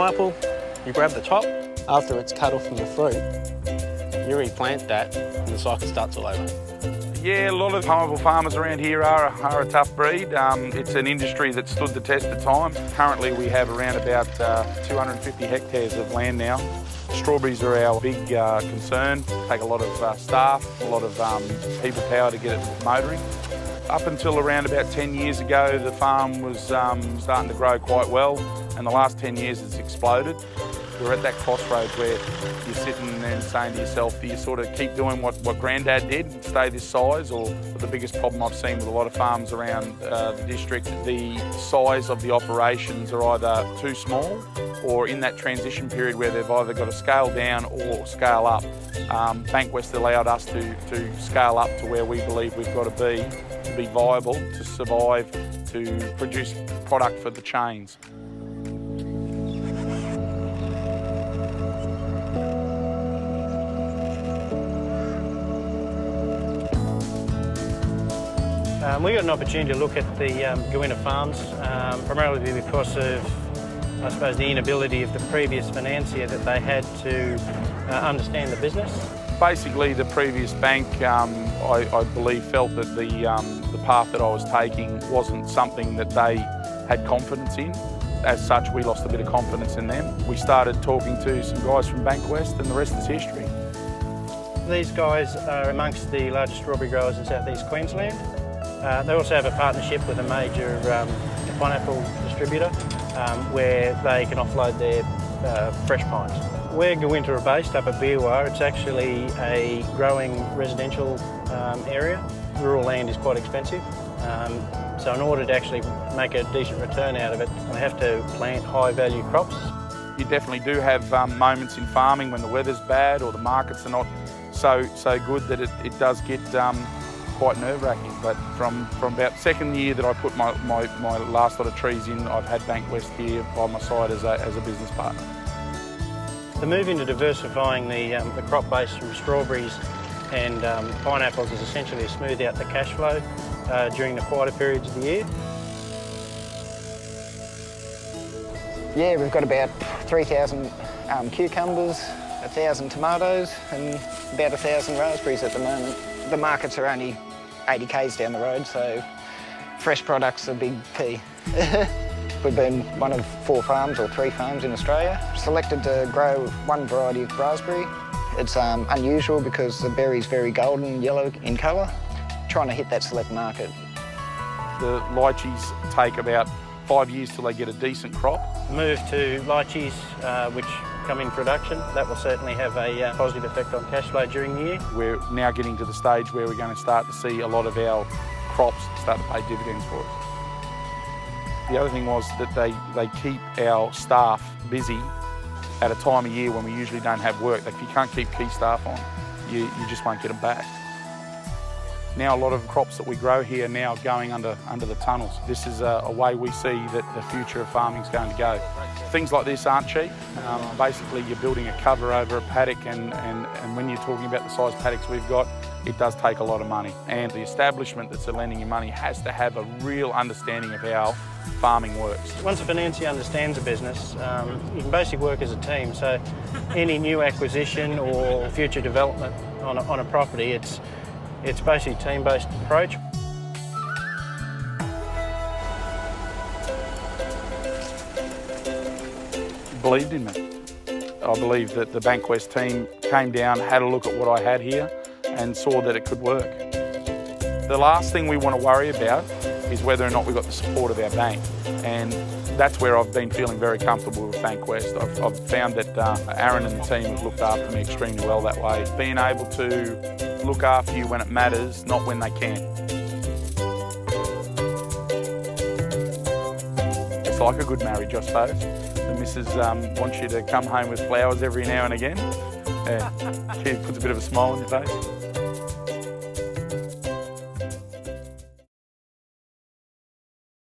pineapple, you grab the top. After it's cut off from the fruit, you replant that and the cycle starts all over. Yeah, a lot of pineapple farmers around here are a tough breed. It's an industry that stood the test of time. Currently we have around about 250 hectares of land now. Strawberries are our big concern. Take a lot of staff, a lot of people power to get it motoring. Up until around about 10 years ago, the farm was starting to grow quite well, and the last 10 years it's exploded. We're at that crossroads where you're sitting there and saying to yourself, do you sort of keep doing what Grandad did and stay this size? Or the biggest problem I've seen with a lot of farms around the district, the size of the operations are either too small or in that transition period where they've either got to scale down or scale up. Bankwest allowed us to scale up to where we believe we've got to be viable, to survive, to produce product for the chains. We got an opportunity to look at the Gowinta farms, primarily because of, I suppose, the inability of the previous financier that they had to understand the business. Basically, the previous bank, I believe, felt that the path that I was taking wasn't something that they had confidence in. As such, we lost a bit of confidence in them. We started talking to some guys from Bankwest, and the rest is history. These guys are amongst the largest strawberry growers in southeast Queensland. They also have a partnership with a major pineapple distributor where they can offload their fresh pines. Where Gowinta are based, up at Beerwah, it's actually a growing residential area. Rural land is quite expensive, so in order to actually make a decent return out of it, they have to plant high-value crops. You definitely do have moments in farming when the weather's bad or the markets are not so good that it does get quite nerve-wracking, but from about second year that I put my last lot of trees in, I've had Bankwest here by my side as a business partner. The move into diversifying the crop base from strawberries and pineapples is essentially to smooth out the cash flow during the quieter periods of the year. Yeah, we've got about 3,000 cucumbers, 1,000 tomatoes and about 1,000 raspberries at the moment. The markets are only 80 k's down the road, so fresh product's a big P. We've been one of 4 farms or 3 farms in Australia. Selected to grow one variety of raspberry. It's unusual because the berry's very golden yellow in colour. Trying to hit that select market. The lychees take about 5 years till they get a decent crop. Move to lychees, which come in production, that will certainly have a positive effect on cash flow during the year. We're now getting to the stage where we're going to start to see a lot of our crops start to pay dividends for us. The other thing was that they keep our staff busy at a time of year when we usually don't have work. If you can't keep key staff on, you just won't get them back. Now a lot of crops that we grow here are now going under the tunnels. This is a way we see that the future of farming is going to go. Things like this aren't cheap. Basically you're building a cover over a paddock and when you're talking about the size paddocks we've got, it does take a lot of money. And the establishment that's lending you money has to have a real understanding of how farming works. Once a financier understands a business, you can basically work as a team. So any new acquisition or future development on a property, it's basically a team-based approach. Believed in me. I believe that the Bankwest team came down, had a look at what I had here and saw that it could work. The last thing we want to worry about is whether or not we've got the support of our bank, and that's where I've been feeling very comfortable with Bankwest. I've found that Aaron and the team have looked after me extremely well that way. Being able to look after you when it matters, not when they can. It's like a good marriage, I suppose. The missus wants you to come home with flowers every now and again. Yeah, puts a bit of a smile on your face.